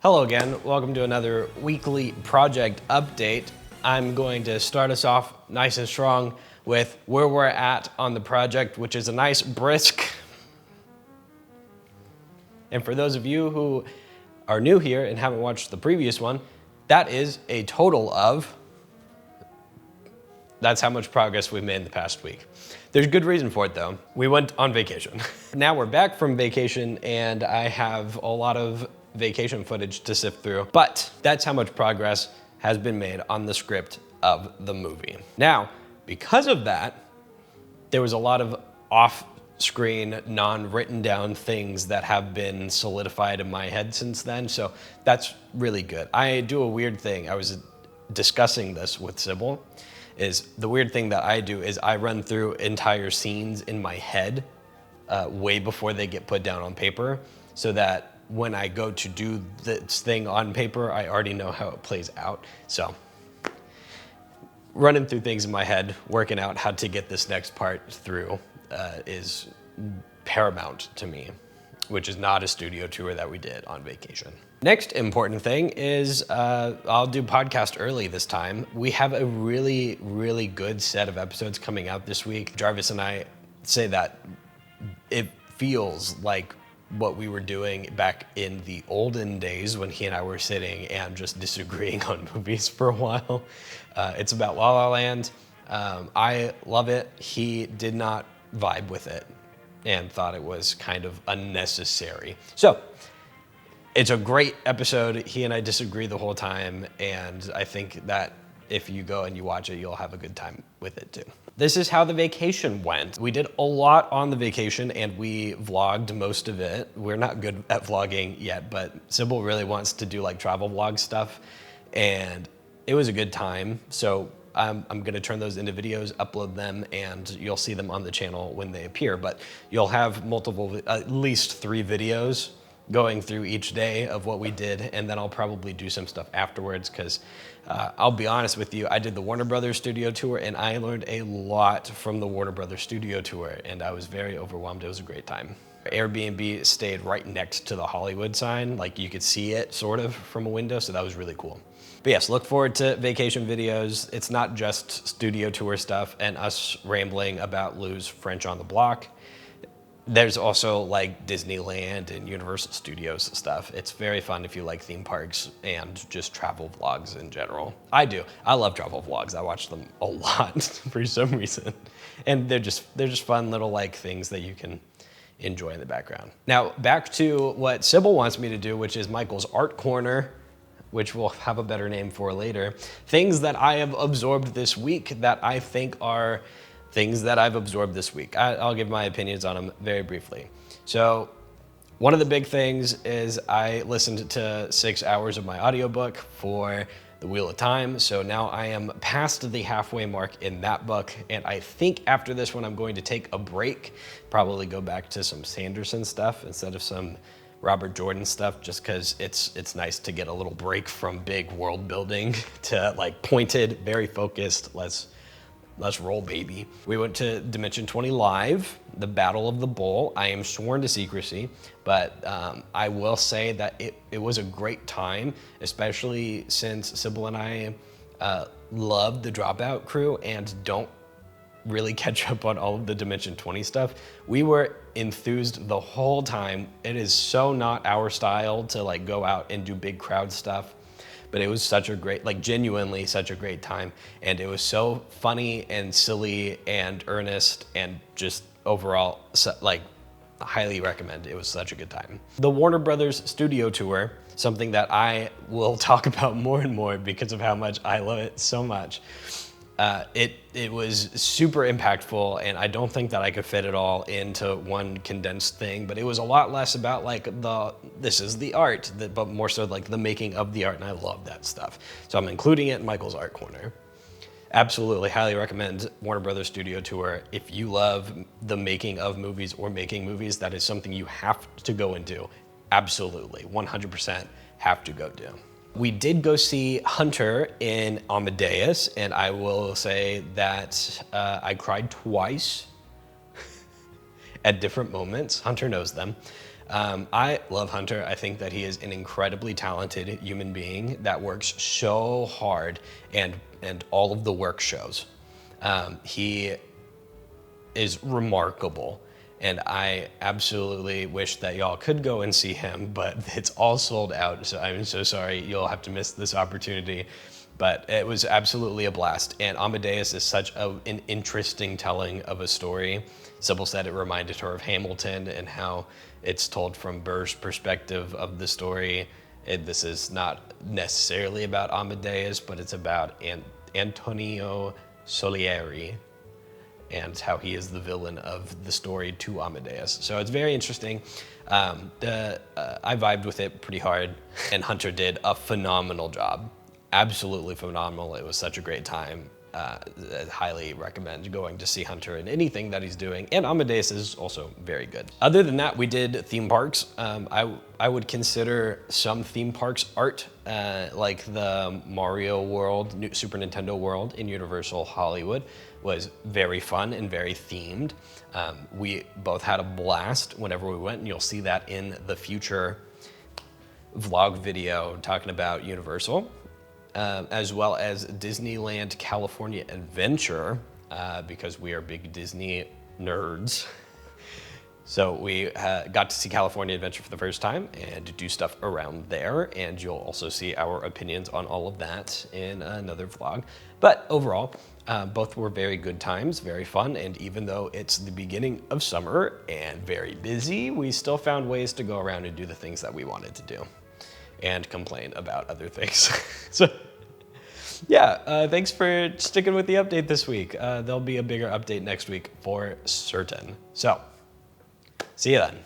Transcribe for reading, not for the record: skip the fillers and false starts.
Hello again, welcome to another weekly project update. I'm going to start us off nice and strong with where we're at on the project, which is a nice brisk. And for those of you who are new here and haven't watched the previous one, that is a total of, that's how much progress we've made in the past week. There's good reason for it though. We went on vacation. Now we're back from vacation and I have a lot of vacation footage to sift through, but that's how much progress has been made on the script of the movie. Now, because of that, there was a lot of off-screen, non-written down things that have been solidified in my head since then, so that's really good. I do a weird thing. I was discussing this with Sybil. Is the weird thing that I do is I run through entire scenes in my head way before they get put down on paper, so that when I go to do this thing on paper, I already know how it plays out. So running through things in my head, working out how to get this next part through is paramount to me, which is not a studio tour that we did on vacation. Next important thing is I'll do podcast early this time. We have a really, really good set of episodes coming out this week. Jarvis and I say that it feels like what we were doing back in the olden days when he and I were sitting and just disagreeing on movies for a while. It's about La La Land. I love it. He did not vibe with it and thought it was kind of unnecessary. So it's a great episode. He and I disagree the whole time, and I think that if you go and you watch it, you'll have a good time with it too. This is how the vacation went. We did a lot on the vacation and we vlogged most of it. We're not good at vlogging yet, but Sybil really wants to do like travel vlog stuff, and it was a good time. So I'm gonna turn those into videos, upload them, and you'll see them on the channel when they appear, but you'll have multiple, at least 3 videos going through each day of what we did, and then I'll probably do some stuff afterwards because I'll be honest with you, I did the Warner Brothers studio tour and I learned a lot from the Warner Brothers studio tour, and I was very overwhelmed. It was a great time. Airbnb stayed right next to the Hollywood sign, like you could see it sort of from a window, so that was really cool. But yes, look forward to vacation videos. It's not just studio tour stuff and us rambling about Lou's French on the Block. There's also like Disneyland and Universal Studios stuff. It's very fun if you like theme parks and just travel vlogs in general. I do. I love travel vlogs. I watch them a lot for some reason. And they're just fun little like things that you can enjoy in the background. Now back to what Sybil wants me to do, which is Michael's Art Corner, which we'll have a better name for later. Things that I have absorbed this week that I think are things that I've absorbed this week. I'll give my opinions on them very briefly. So one of the big things is I listened to 6 hours of my audiobook for The Wheel of Time. So now I am past the halfway mark in that book. And I think after this one, I'm going to take a break, probably go back to some Sanderson stuff instead of some Robert Jordan stuff, just because it's nice to get a little break from big world building to like pointed, very focused, let's roll, baby. We went to Dimension 20 Live, the Battle of the Bull. I am sworn to secrecy, but I will say that it was a great time, especially since Sybil and I love the Dropout crew and don't really catch up on all of the Dimension 20 stuff. We were enthused the whole time. It is so not our style to like go out and do big crowd stuff. But it was such a great, like genuinely such a great time. And it was so funny and silly and earnest and just overall, like highly recommend. It was such a good time. The Warner Brothers studio tour, something that I will talk about more and more because of how much I love it so much. It was super impactful, and I don't think that I could fit it all into one condensed thing, but it was a lot less about like this is the art, but more so like the making of the art, and I love that stuff. So I'm including it in Michael's Art Corner. Absolutely, highly recommend Warner Brothers Studio Tour. If you love the making of movies or making movies, that is something you have to go and do. Absolutely, 100% have to go do. We did go see Hunter in Amadeus, and I will say that I cried twice at different moments. Hunter knows them. I love Hunter. I think that he is an incredibly talented human being that works so hard, and all of the work shows. He is remarkable, and I absolutely wish that y'all could go and see him, but it's all sold out, so I'm so sorry. You'll have to miss this opportunity. But it was absolutely a blast, and Amadeus is such an interesting telling of a story. Sybil said it reminded her of Hamilton and how it's told from Burr's perspective of the story. This is not necessarily about Amadeus, but it's about Antonio Salieri and how he is the villain of the story to Amadeus. So it's very interesting. I vibed with it pretty hard, and Hunter did a phenomenal job. Absolutely phenomenal. It was such a great time. I highly recommend going to see Hunter in anything that he's doing, and Amadeus is also very good. Other than that, we did theme parks. I would consider some theme parks art, like the Mario World, Super Nintendo World in Universal Hollywood was very fun and very themed. We both had a blast whenever we went, and you'll see that in the future vlog video talking about Universal. As well as Disneyland California Adventure, because we are big Disney nerds. So we got to see California Adventure for the first time and do stuff around there, and you'll also see our opinions on all of that in another vlog. But overall, both were very good times, very fun, and even though it's the beginning of summer and very busy, we still found ways to go around and do the things that we wanted to do and complain about other things. So yeah, thanks for sticking with the update this week. There'll be a bigger update next week for certain. So see you then.